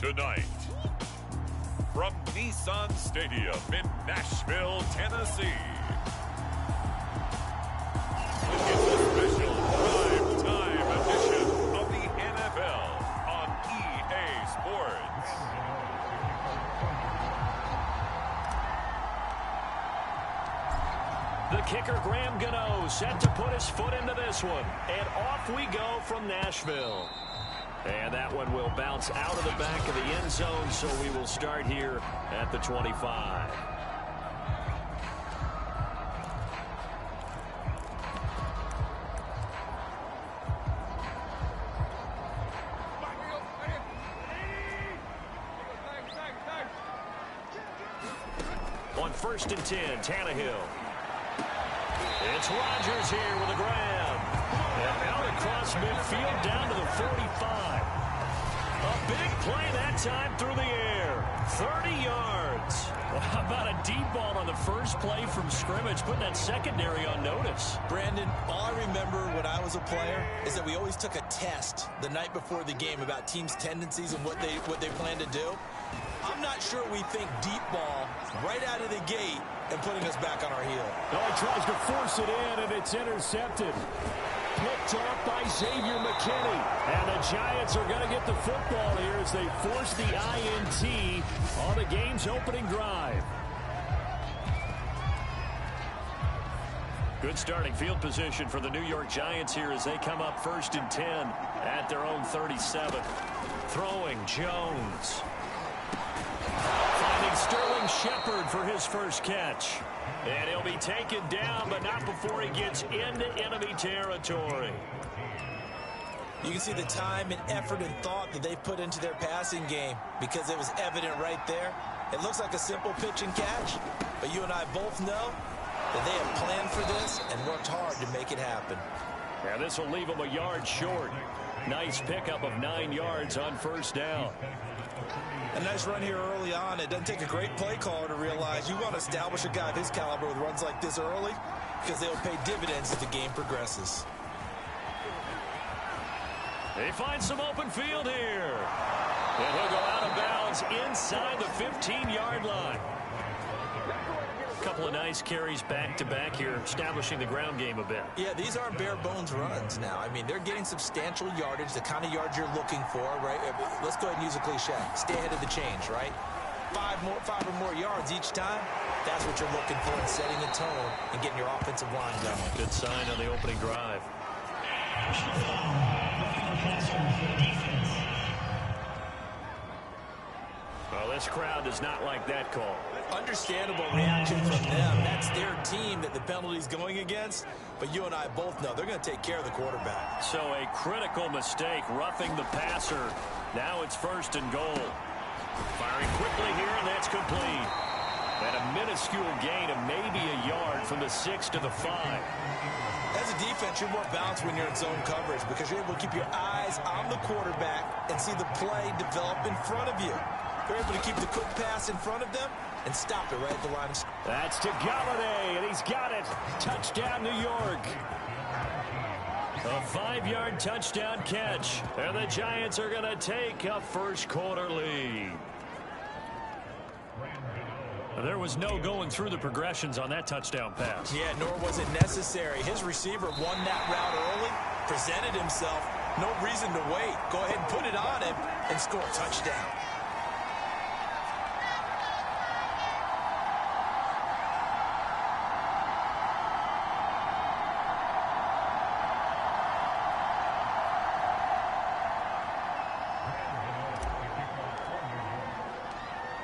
Tonight, from Nissan Stadium in Nashville, Tennessee, it's a special prime-time edition of the NFL on EA Sports. The kicker, Graham Gano, set to put his foot into this one. And off we go from Nashville. And that one will bounce out of the back of the end zone, so we will start here at the 25. On 1st and 10, Tannehill. It's Rodgers here with a grab. And out across midfield down to the 45. A big play that time through the air. 30 yards. Well, how about a deep ball on the first play from scrimmage, putting that secondary on notice? Brandon, all I remember when I was a player is that we always took a test the night before the game about teams' tendencies and what they plan to do. I'm not sure we think deep ball right out of the gate and putting us back on our heel. Oh, he tries to force it in, and it's intercepted. Picked off by Xavier McKinney. And the Giants are going to get the football here as they force the INT on the game's opening drive. Good starting field position for the New York Giants here as they come up 1st and 10 at their own 37. Throwing Jones. Finding Sterling Shepard for his first catch. And he'll be taken down, but not before he gets into enemy territory. You can see the time and effort and thought that they put into their passing game because it was evident right there. It looks like a simple pitch and catch, but you and I both know that they have planned for this and worked hard to make it happen. Yeah, this will leave them a yard short. Nice pickup of 9 yards on 1st down. A nice run here early on. It doesn't take a great play caller to realize you want to establish a guy of his caliber with runs like this early because they'll pay dividends as the game progresses. They find some open field here. And he'll go out of bounds inside the 15-yard line. A couple of nice carries back-to-back here, establishing the ground game a bit. Yeah, these aren't bare-bones runs now. I mean, they're getting substantial yardage, the kind of yards you're looking for, right? Let's go ahead and use a cliche. Stay ahead of the change, right? Five or more yards each time. That's what you're looking for in setting a tone and getting your offensive line going. Good sign on the opening drive. Well, this crowd does not like that call. Understandable reaction from them. That's their team that the penalty's going against. But you and I both know they're going to take care of the quarterback. So a critical mistake, roughing the passer. Now it's 1st and goal. Firing quickly here, and that's complete. And a minuscule gain of maybe a yard from the 6 to the 5. As a defense, you're more balanced when you're in zone coverage because you're able to keep your eyes on the quarterback and see the play develop in front of you. They're able to keep the quick pass in front of them and stop it right at the line of scrimmage. That's to Galladay, and he's got it. Touchdown, New York. A 5-yard touchdown catch. And the Giants are going to take a first-quarter lead. There was no going through the progressions on that touchdown pass. Yeah, nor was it necessary. His receiver won that route early, presented himself. No reason to wait. Go ahead and put it on him and score a touchdown.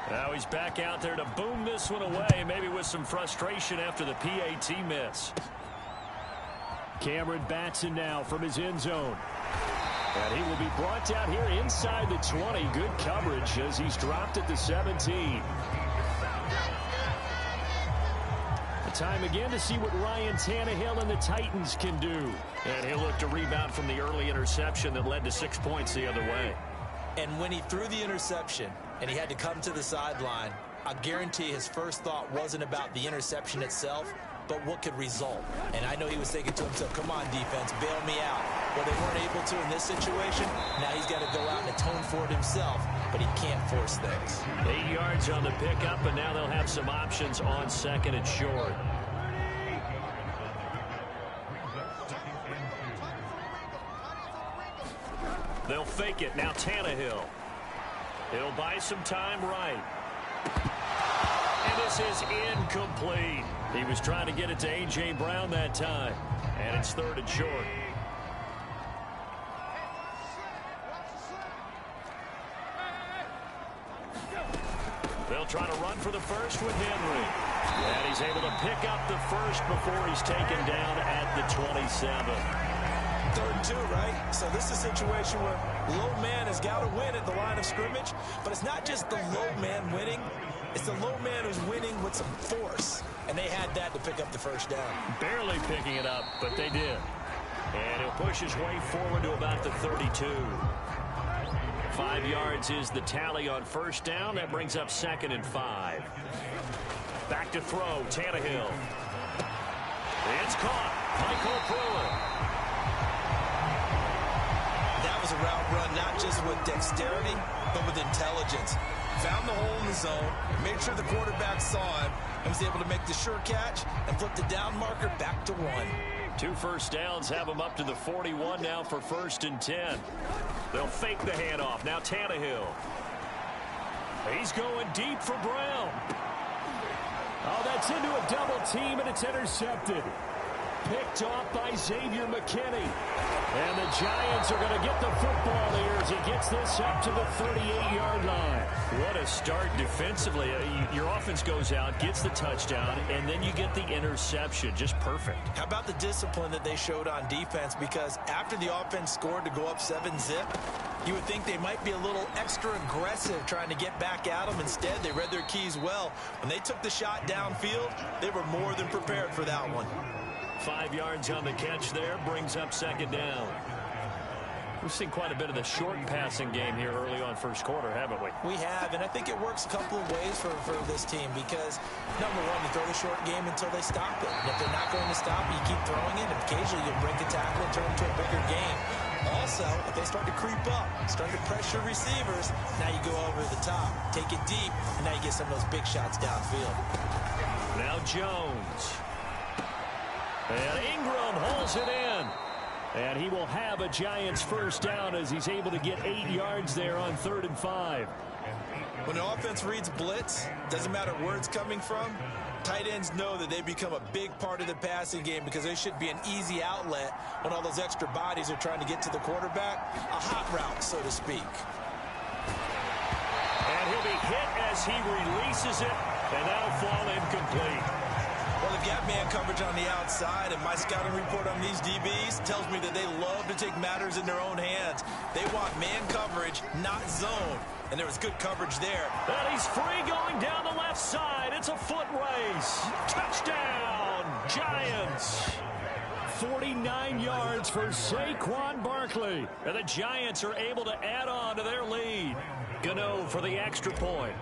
Now he's back out there to boom this one away, maybe with some frustration after the PAT miss. Cameron Batson now from his end zone. And he will be brought down here inside the 20. Good coverage as he's dropped at the 17. The time again to see what Ryan Tannehill and the Titans can do. And he'll look to rebound from the early interception that led to 6 points the other way. And when he threw the interception and he had to come to the sideline, I guarantee his first thought wasn't about the interception itself, but what could result. And I know he was thinking to himself, come on, defense, bail me out. Well, they weren't able to in this situation. Now he's got to go out and atone for it himself, but he can't force things. 8 yards on the pickup, and now they'll have some options on second and short. They'll fake it. Now Tannehill. He'll buy some time right. And this is incomplete. He was trying to get it to A.J. Brown that time. And it's third and short. They'll try to run for the first with Henry. And he's able to pick up the first before he's taken down at the 27. 3rd and 2, right? So this is a situation where low man has got to win at the line of scrimmage, but it's not just the low man winning. It's the low man who's winning with some force, and they had that to pick up the first down. Barely picking it up, but they did. And he'll push his way forward to about the 32. 5 yards is the tally on first down. That brings up 2nd and 5. Back to throw, Tannehill. It's caught. Michael Pruitt. That was a route run, not just with dexterity, but with intelligence. Found the hole in the zone, made sure the quarterback saw him, and was able to make the sure catch and flip the down marker back to 1. 2 first downs have him up to the 41 now for 1st and 10. They'll fake the handoff. Now Tannehill. He's going deep for Brown. Oh, that's into a double team, and it's intercepted. Picked off by Xavier McKinney. And the Giants are going to get the football here as he gets this up to the 38-yard line. What a start defensively. Your offense goes out, gets the touchdown, and then you get the interception. Just perfect. How about the discipline that they showed on defense? Because after the offense scored to go up 7-zip, you would think they might be a little extra aggressive trying to get back at them. Instead, they read their keys well. When they took the shot downfield, they were more than prepared for that one. 5 yards on the catch there, brings up 2nd down. We've seen quite a bit of the short passing game here early on first quarter, haven't we? We have, and I think it works a couple of ways for this team because, number one, you throw the short game until they stop it. And if they're not going to stop it, you keep throwing it, and occasionally you'll break a tackle and turn it into a bigger game. Also, if they start to creep up, start to pressure receivers, now you go over the top, take it deep, and now you get some of those big shots downfield. Now Jones. And Ingram hauls it in. And he will have a Giants first down as he's able to get 8 yards there on 3rd and 5. When the offense reads blitz, doesn't matter where it's coming from, tight ends know that they become a big part of the passing game because they should be an easy outlet when all those extra bodies are trying to get to the quarterback. A hot route, so to speak. And he'll be hit as he releases it, and that'll fall incomplete. Well, they've got man coverage on the outside, and my scouting report on these DBs tells me that they love to take matters in their own hands. They want man coverage, not zone. And there was good coverage there. And he's free going down the left side. It's a foot race. Touchdown, Giants. 49 yards for Saquon Barkley. And the Giants are able to add on to their lead. Gano for the extra point.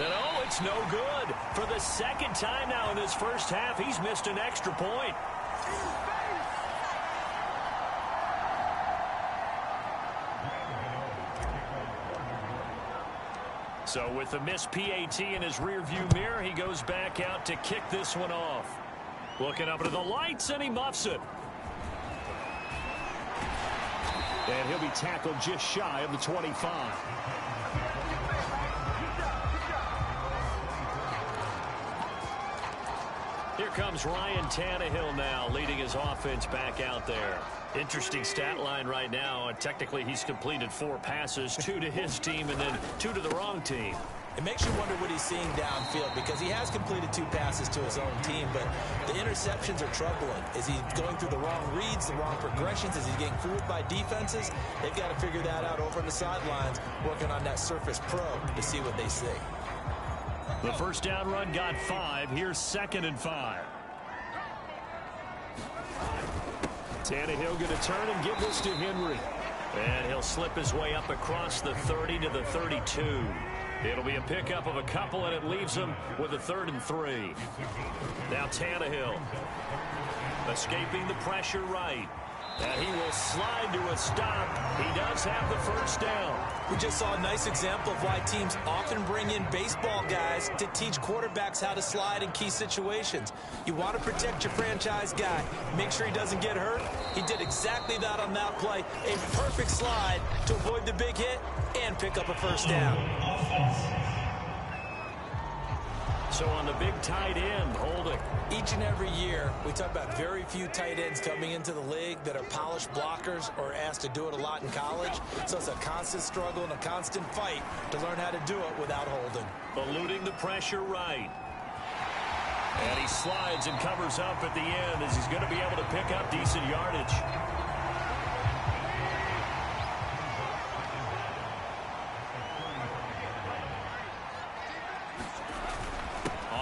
And oh, it's no good. For the 2nd time now in this first half, he's missed an extra point. So with the missed PAT in his rearview mirror, he goes back out to kick this one off. Looking up into the lights, and he muffs it. And he'll be tackled just shy of the 25. Here comes Ryan Tannehill now, leading his offense back out there. Interesting stat line right now. Technically, he's completed 4 passes, 2 to his team and then 2 to the wrong team. It makes you wonder what he's seeing downfield because he has completed 2 passes to his own team, but the interceptions are troubling. Is he going through the wrong reads, the wrong progressions? Is he getting fooled by defenses? They've got to figure that out over on the sidelines, working on that Surface Pro to see what they see. The first down run got 5. Here's 2nd and 5. Tannehill going to turn and give this to Henry. And he'll slip his way up across the 30 to the 32. It'll be a pickup of a couple, and it leaves them with a 3rd and 3. Now Tannehill escaping the pressure right. And he will slide to a stop. He does have the first down. We just saw a nice example of why teams often bring in baseball guys to teach quarterbacks how to slide in key situations. You want to protect your franchise guy. Make sure he doesn't get hurt. He did exactly that on that play. A perfect slide to avoid the big hit and pick up a first down. So on the big tight end, holding. Each and every year, we talk about very few tight ends coming into the league that are polished blockers or asked to do it a lot in college. So it's a constant struggle and a constant fight to learn how to do it without holding. Eluding the pressure right. And he slides and covers up at the end as he's going to be able to pick up decent yardage.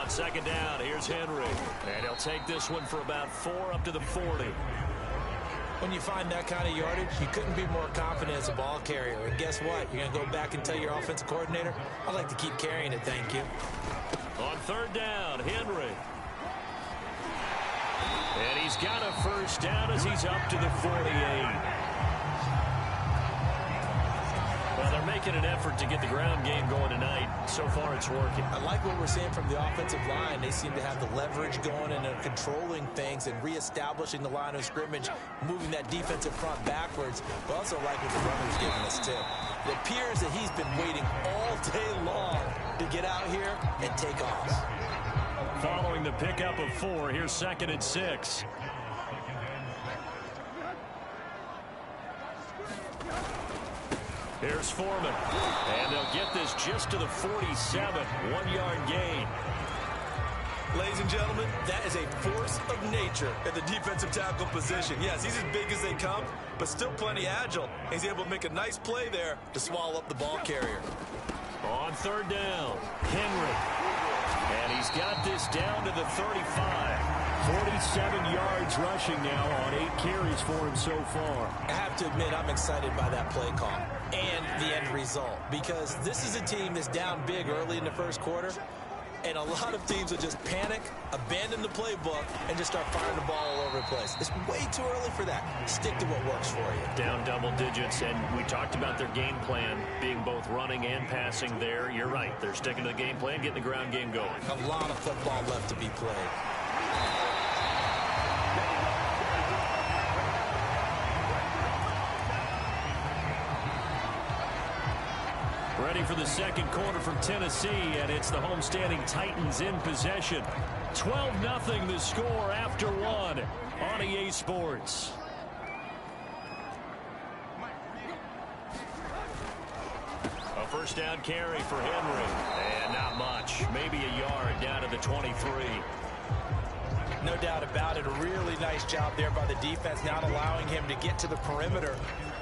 Second down, here's Henry. And he'll take this one for about 4 up to the 40. When you find that kind of yardage, you couldn't be more confident as a ball carrier. And guess what? You're going to go back and tell your offensive coordinator, I'd like to keep carrying it, thank you. On 3rd down, Henry. And he's got a first down as he's up to the 48. Well, they're making an effort to get the ground game going tonight. So far, it's working. I like what we're seeing from the offensive line. They seem to have the leverage going and are controlling things and reestablishing the line of scrimmage, moving that defensive front backwards. But also like what the runner's giving us, too. It appears that he's been waiting all day long to get out here and take off. Following the pickup of 4, here's 2nd and 6. Here's Foreman. And they'll get this just to the 47. 1-yard gain. Ladies and gentlemen, that is a force of nature at the defensive tackle position. Yes, he's as big as they come, but still plenty agile. He's able to make a nice play there to swallow up the ball carrier. On 3rd down, Henry. And he's got this down to the 35. 47 yards rushing now on 8 carries for him so far. I have to admit, I'm excited by that play call and the end result, because this is a team that's down big early in the first quarter, and a lot of teams will just panic, abandon the playbook, and just start firing the ball all over the place. It's way too early for that. Stick to what works for you. Down double digits, and we talked about their game plan being both running and passing there. You're right. They're sticking to the game plan, getting the ground game going. A lot of football left to be played. Ready for the second quarter from Tennessee, and it's the homestanding Titans in possession. 12-0 the score after 1 on EA Sports. A first down carry for Henry, and not much. Maybe a yard down to the 23. No doubt about it. A really nice job there by the defense, not allowing him to get to the perimeter.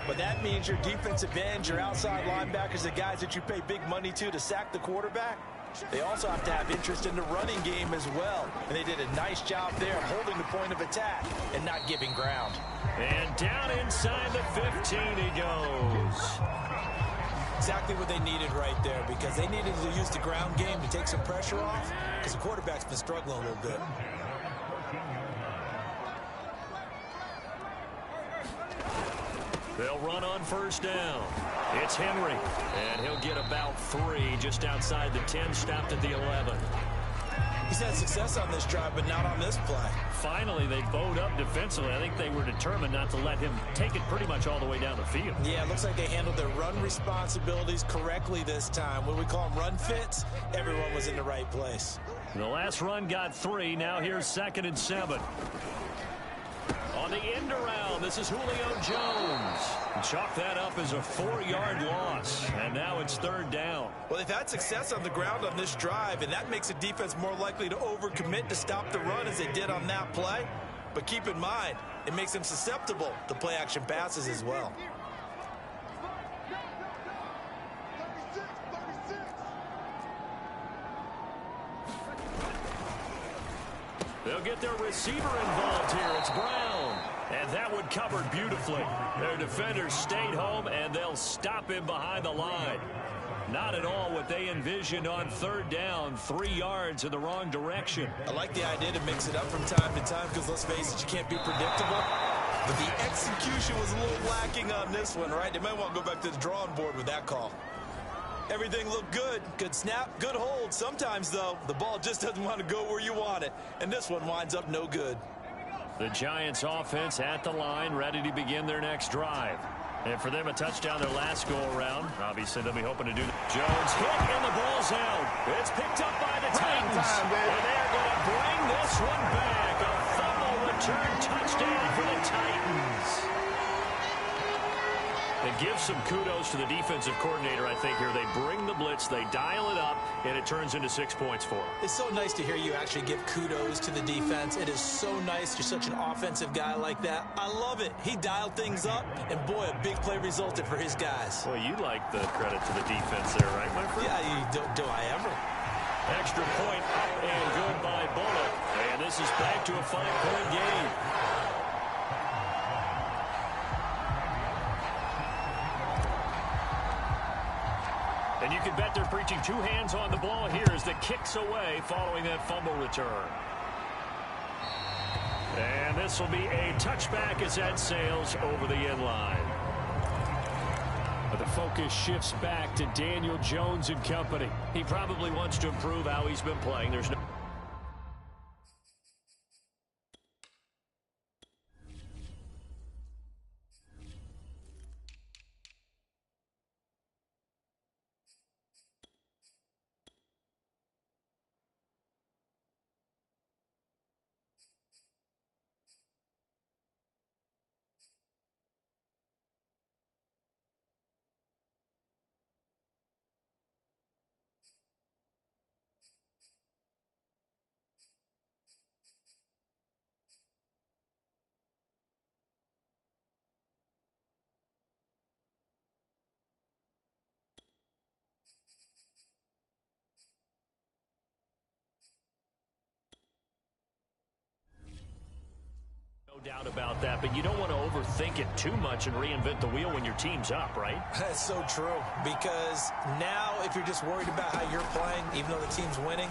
But that means your defensive ends, your outside linebackers, the guys that you pay big money to sack the quarterback, they also have to have interest in the running game as well. And they did a nice job there holding the point of attack and not giving ground. And down inside the 15 he goes. Exactly what they needed right there, because they needed to use the ground game to take some pressure off, because the quarterback's been struggling a little bit. They'll run on first down. It's Henry, and he'll get about 3 just outside the 10, stopped at the 11. He's had success on this drive, but not on this play. Finally, they bowed up defensively. I think they were determined not to let him take it pretty much all the way down the field. Yeah, it looks like they handled their run responsibilities correctly this time. When we call them run fits, everyone was in the right place. The last run got 3. Now here's 2nd and 7. On the end around, this is Julio Jones. Chalk that up as a 4-yard loss, and now it's 3rd down. Well, they've had success on the ground on this drive, and that makes the defense more likely to overcommit to stop the run as they did on that play. But keep in mind, it makes them susceptible to play-action passes as well. They'll get their receiver involved here. It's Brown. And that one covered beautifully. Their defenders stayed home, and they'll stop him behind the line. Not at all what they envisioned on third down. 3 yards in the wrong direction. I like the idea to mix it up from time to time because, let's face it, you can't be predictable. But the execution was a little lacking on this one, right? They might want to go back to the drawing board with that call. Everything looked good. Good snap, good hold. Sometimes, though, the ball just doesn't want to go where you want it. And this one winds up no good. The Giants offense at the line, ready to begin their next drive. And for them, a touchdown their last go-around. Obviously, they'll be hoping to do that. Jones hit, and the ball's out. It's picked up by the Titans. And they're going to bring this one back. A fumble return touchdown for the Titans. It gives some kudos to the defensive coordinator, I think, here. They bring the blitz, they dial it up, and it turns into 6 points for them. It's so nice to hear you actually give kudos to the defense. It is so nice. You're such an offensive guy like that. I love it. He dialed things up, and boy, a big play resulted for his guys. Well, you like the credit to the defense there, right, my friend? Yeah, do I ever? Extra point up and good by Bullock. And this is back to a 5-point game. And you can bet they're preaching 2 hands on the ball here as the kick's away following that fumble return. And this will be a touchback as that sails over the end line. But the focus shifts back to Daniel Jones and company. He probably wants to improve how he's been playing. There's no... No doubt about that, but you don't want to overthink it too much and reinvent the wheel when your team's up, right? That's so true, because now if you're just worried about how you're playing, even though the team's winning,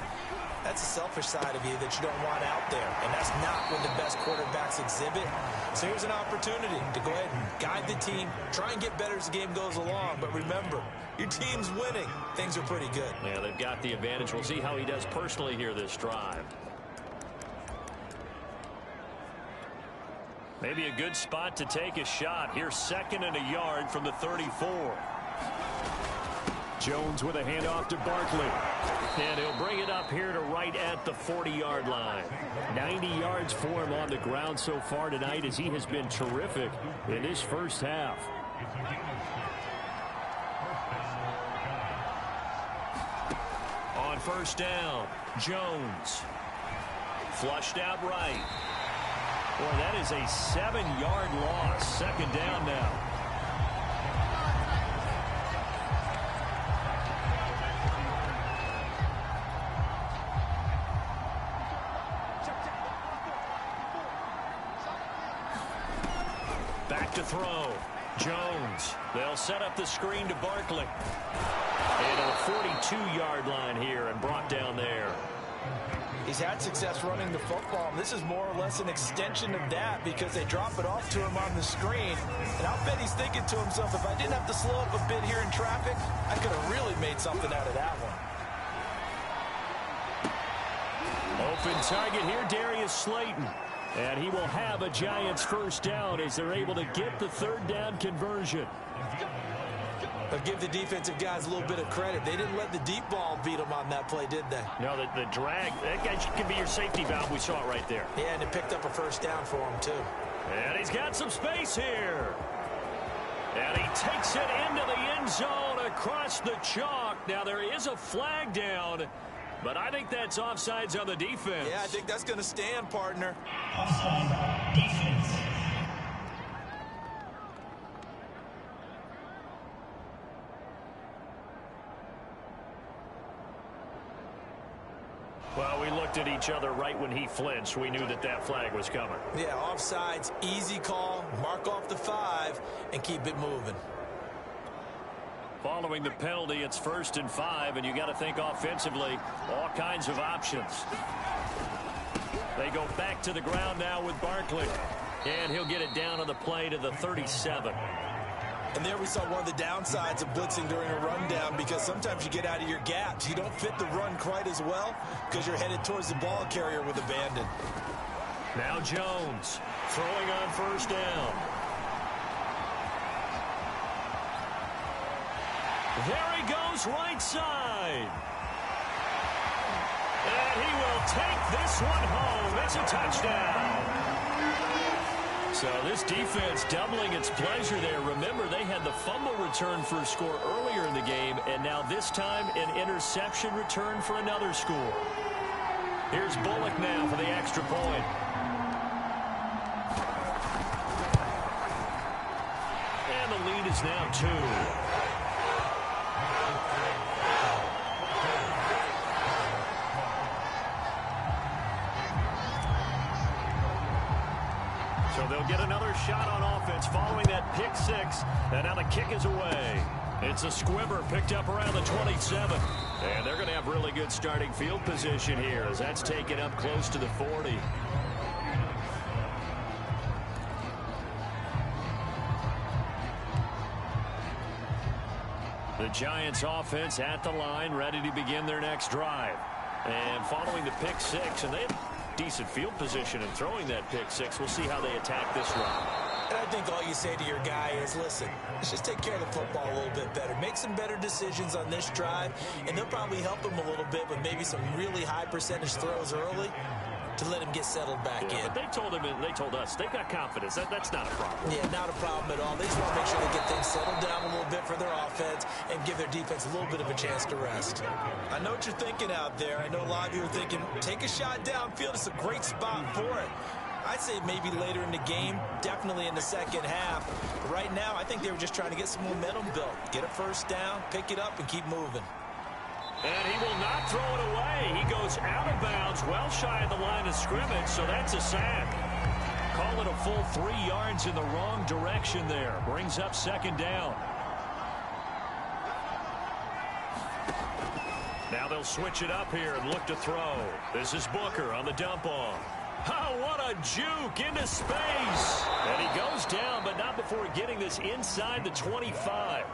that's a selfish side of you that you don't want out there, and that's not what the best quarterbacks exhibit. So here's an opportunity to go ahead and guide the team, try and get better as the game goes along, but remember, your team's winning. Things are pretty good. Yeah, they've got the advantage. We'll see how he does personally here this drive. Maybe a good spot to take a shot. Here's 2nd and a yard from the 34. Jones with a handoff to Barkley. And he'll bring it up here to right at the 40-yard line. 90 yards for him on the ground so far tonight as he has been terrific in this first half. On first down, Jones. Flushed out right. Boy, that is a 7-yard loss. 2nd down now. Back to throw. Jones. They'll set up the screen to Barkley. And a 42-yard line here and brought down there. He's had success running the football, and this is more or less an extension of that because they drop it off to him on the screen. And I'll bet he's thinking to himself, if I didn't have to slow up a bit here in traffic, I could have really made something out of that one. Open target here, Darius Slayton. And he will have a Giants first down as they're able to get the 3rd down conversion. I'll give the defensive guys a little bit of credit. They didn't let the deep ball beat them on that play, did they? No, the drag, that guy can be your safety valve. We saw it right there. Yeah, and it picked up a first down for him, too. And he's got some space here. And he takes it into the end zone across the chalk. Now, there is a flag down, but I think that's offsides on the defense. Yeah, I think that's going to stand, partner. Offside defense. Well, we looked at each other right when he flinched. We knew that that flag was coming. Yeah, offsides, easy call, mark off the 5, and keep it moving. Following the penalty, it's 1st and 5, and you got to think offensively, all kinds of options. They go back to the ground now with Barkley, and he'll get it down on the play to the 37. And there we saw one of the downsides of blitzing during a rundown, because sometimes you get out of your gaps. You don't fit the run quite as well because you're headed towards the ball carrier with abandon. Now Jones throwing on 1st down. There he goes, right side. And he will take this one home. It's a touchdown. So this defense doubling its pleasure there. Remember, they had the fumble return for a score earlier in the game, and now this time an interception return for another score. Here's Bullock now for the extra point. And the lead is now 2. So they'll get another shot on offense following that pick 6. And now the kick is away. It's a squibber picked up around the 27. And they're going to have really good starting field position here as that's taken up close to the 40. The Giants offense at the line, ready to begin their next drive. And following the pick 6, and they have decent field position in throwing that pick 6. We'll see how they attack this run. And I think all you say to your guy is, listen, let's just take care of the football a little bit better. Make some better decisions on this drive, and they'll probably help him a little bit with maybe some really high percentage throws early to let him get settled back in. But they told him, and they told us, they've got confidence. That's not a problem. Yeah, not a problem at all. They just want to make sure they get things settled down a little bit for their offense and give their defense a little bit of a chance to rest. I know what you're thinking out there. I know a lot of you are thinking, take a shot downfield. It's a great spot for it. I'd say maybe later in the game, definitely in the second half. But right now, I think they were just trying to get some momentum built. Get a 1st down, pick it up, and keep moving. And he will not throw it away. He goes out of bounds, well shy of the line of scrimmage, so that's a sack. Call it a full 3 yards in the wrong direction there. Brings up 2nd down. Now they'll switch it up here and look to throw. This is Booker on the dump off. Oh, what a juke into space. And he goes down, but not before getting this inside the 25.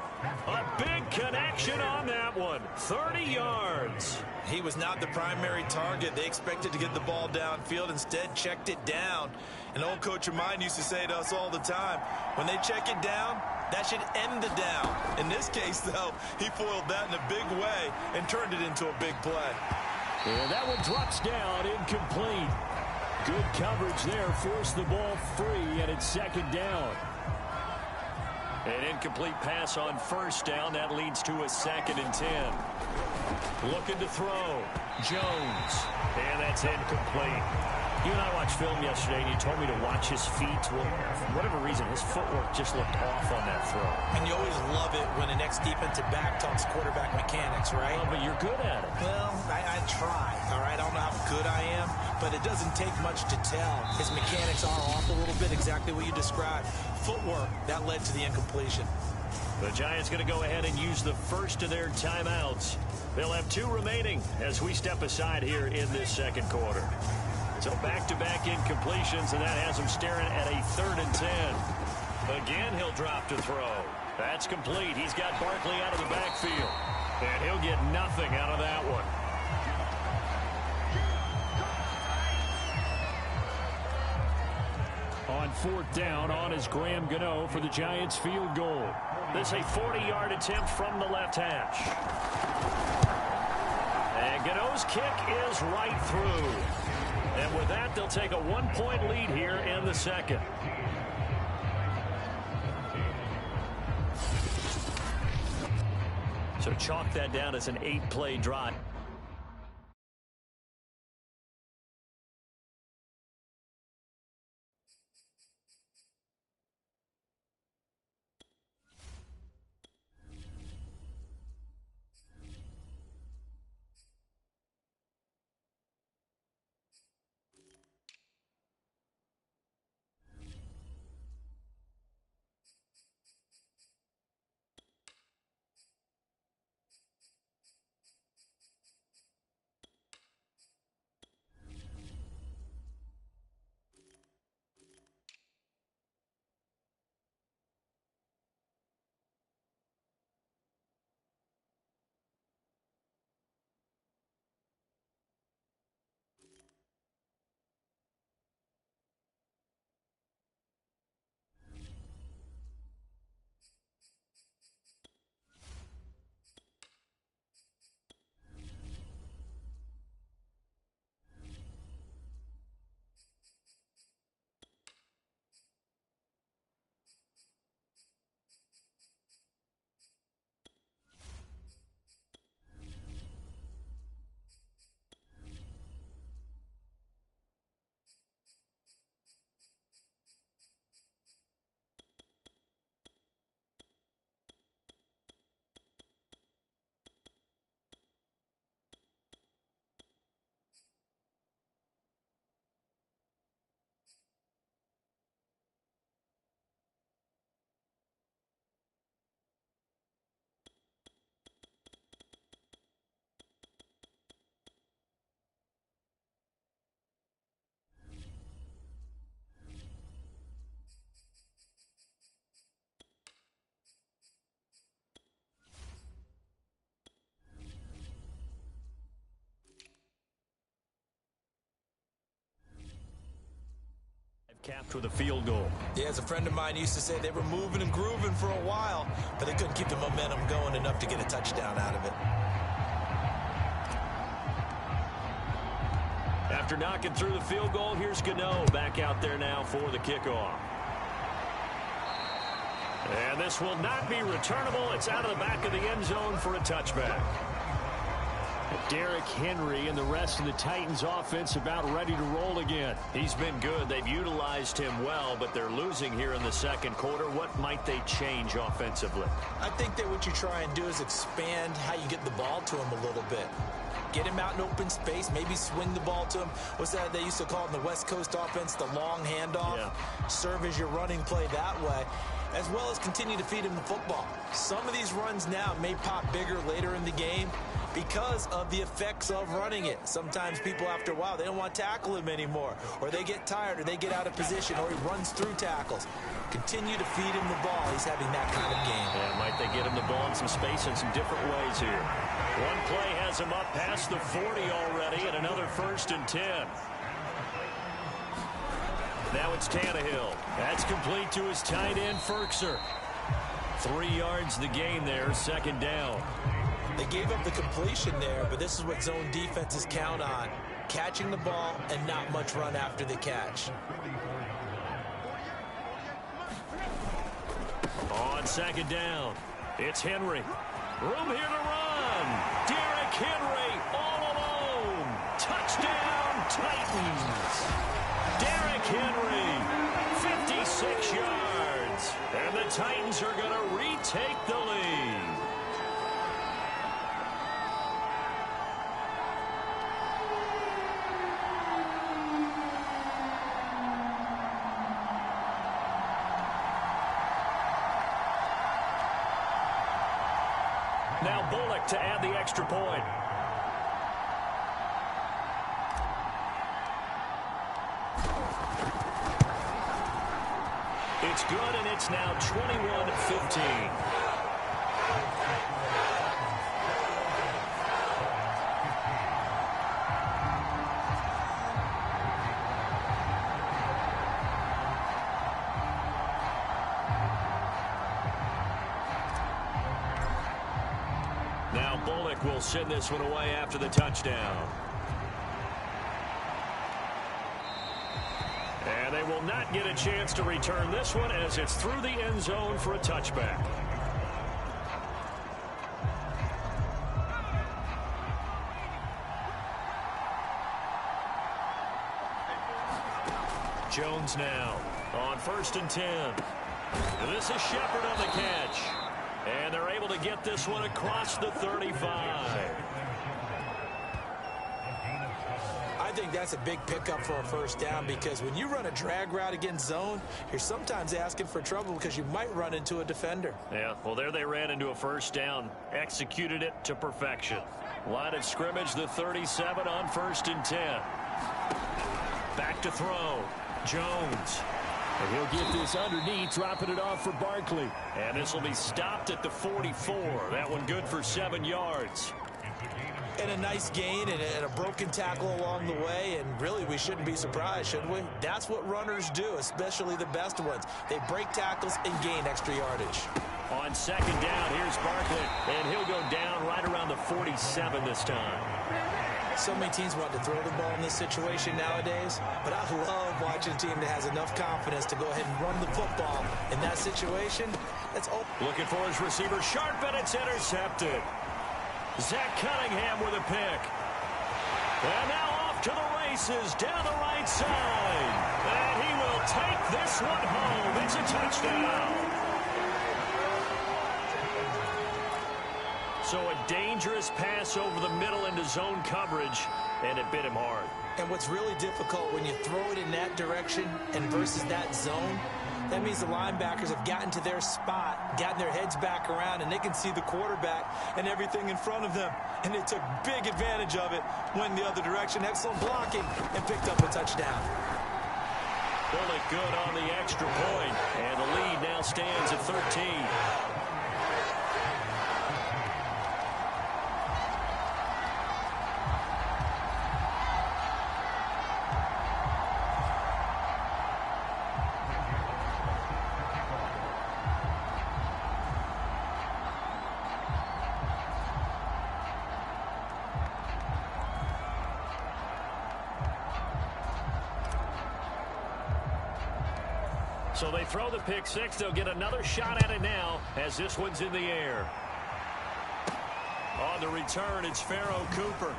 A big connection on that one. 30 yards. He was not the primary target. They expected to get the ball downfield. Instead, checked it down. An old coach of mine used to say to us all the time, when they check it down, that should end the down. In this case, though, he foiled that in a big way and turned it into a big play. And that one drops down, incomplete. Good coverage there, forced the ball free, and it's 2nd down. An incomplete pass on 1st down. That leads to a 2nd and 10. Looking to throw. Jones. And that's incomplete. You and I watched film yesterday, and you told me to watch his feet. Well, for whatever reason, his footwork just looked off on that throw. And you always love it when an ex-defensive back talks quarterback mechanics, right? Oh, but you're good at it. Well, I try, all right? I don't know how good I am, but it doesn't take much to tell. His mechanics are off a little bit, exactly what you described. Footwork, that led to the incompletion. The Giants going to go ahead and use the first of their timeouts. They'll have 2 remaining as we step aside here in this 2nd quarter. So back-to-back incompletions, and that has him staring at a 3rd and 10. Again, he'll drop to throw. That's complete. He's got Barkley out of the backfield, and he'll get nothing out of that one. On 4th down, on is Graham Gano for the Giants field goal. This is a 40-yard attempt from the left hash. And Gano's kick is right through. And with that, they'll take a 1-point lead here in the 2nd. So chalk that down as an 8-play drive. capped with a field goal. Yeah, as a friend of mine used to say, they were moving and grooving for a while, but they couldn't keep the momentum going enough to get a touchdown out of it. After knocking through the field goal, here's Gano back out there now for the kickoff. And this will not be returnable. It's out of the back of the end zone for a touchback. Derrick Henry and the rest of the Titans offense about ready to roll again. He's been good. They've utilized him well, but they're losing here in the second quarter. What might they change offensively? I think that what you try and do is expand how you get the ball to him a little bit. Get him out in open space, maybe swing the ball to him. What's that they used to call in the West Coast offense, the long handoff? Yeah. Serve as your running play that way, as well as continue to feed him the football. Some of these runs now may pop bigger later in the game because of the effects of running it. Sometimes people, after a while, they don't want to tackle him anymore, or they get tired, or they get out of position, or he runs through tackles. Continue to feed him the ball. He's having that kind of game. Yeah, might they get him the ball in some space in some different ways here. One play has him up past the 40 already, and another 1st and 10. Now it's Tannehill. That's complete to his tight end, Ferkser. 3 yards the gain there, second down. They gave up the completion there, but this is what zone defenses count on. Catching the ball and not much run after the catch. On second down, it's Henry. Room here to run. Derrick Henry all alone. Touchdown, Titans. Derrick Henry, 56 yards. And the Titans are going to retake the lead. Now Bullock to add the extra point. It's good, and it's now 21-15. Now Bullock will send this one away after the touchdown. And they will not get a chance to return this one as it's through the end zone for a touchback. Jones now on 1st and 10. And this is Shepard on the catch. And they're able to get this one across the 35. I think that's a big pickup for a first down, because when you run a drag route against zone, you're sometimes asking for trouble because you might run into a defender. Yeah, well, there they ran into a first down, executed it to perfection. Line of scrimmage, the 37 on 1st and 10. Back to throw. Jones. And he'll get this underneath, dropping it off for Barkley. And this will be stopped at the 44. That one good for 7 yards. And a nice gain and a broken tackle along the way, and really we shouldn't be surprised, should we? That's what runners do, especially the best ones. They break tackles and gain extra yardage. On second down, here's Barkley, and he'll go down right around the 47 this time. So many teams want to throw the ball in this situation nowadays, but I love watching a team that has enough confidence to go ahead and run the football. In that situation, that's all. Looking for his receiver, sharp, and it's intercepted. Zach Cunningham with a pick. And now off to the races down the right side. And he will take this one home. It's a touchdown. So a dangerous pass over the middle into zone coverage, and it bit him hard. And what's really difficult when you throw it in that direction and versus that zone, that means the linebackers have gotten to their spot, gotten their heads back around, and they can see the quarterback and everything in front of them. And they took big advantage of it, went the other direction, excellent blocking, and picked up a touchdown. Bullock good on the extra point, and the lead now stands at 13. So they throw the pick six. They'll get another shot at it now as this one's in the air. On the return, it's Pharaoh Cooper.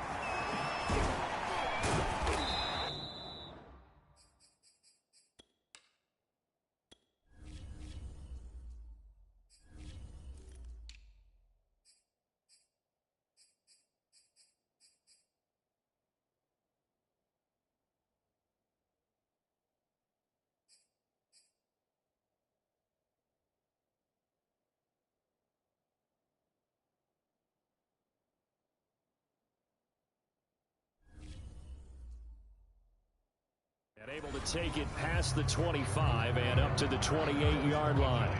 And able to take it past the 25 and up to the 28-yard line.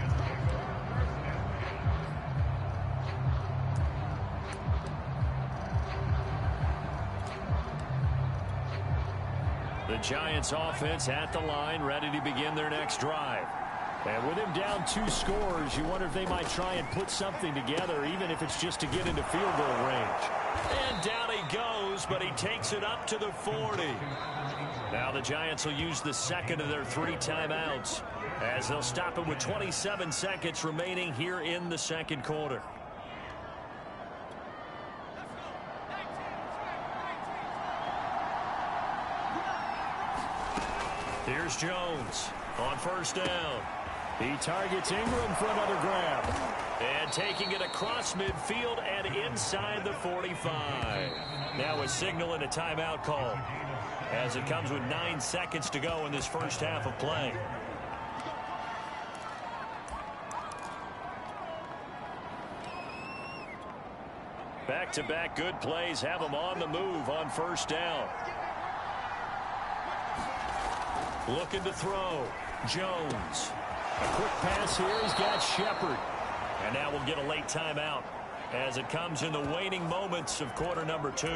The Giants offense at the line, ready to begin their next drive. And with him down 2 scores, you wonder if they might try and put something together, even if it's just to get into field goal range. And down he goes, but he takes it up to the 40. Now the Giants will use the second of their 3 timeouts as they'll stop it with 27 seconds remaining here in the second quarter. Here's Jones on first down. He targets Ingram for another grab. And taking it across midfield and inside the 45. Now a signal and a timeout call as it comes with 9 seconds to go in this first half of play. Back-to-back good plays have them on the move on first down. Looking to throw. Jones. A quick pass here. He's got Shepard. And now we'll get a late timeout as it comes in the waning moments of quarter number 2.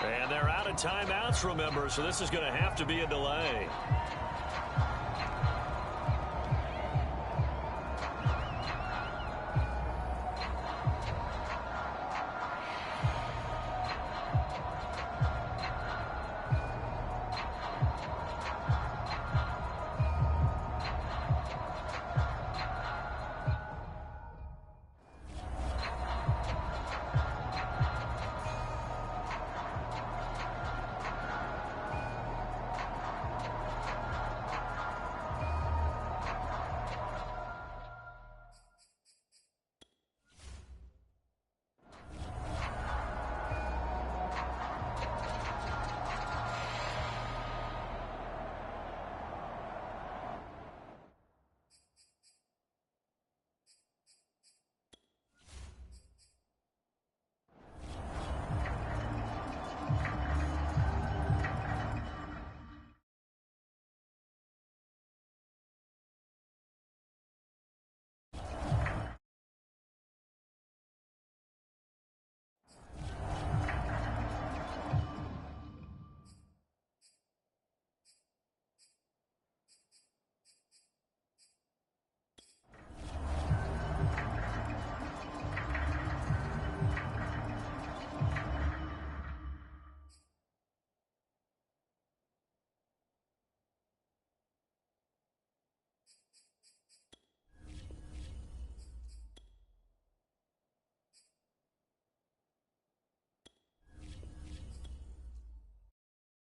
And they're out of timeouts, remember, so this is going to have to be a delay.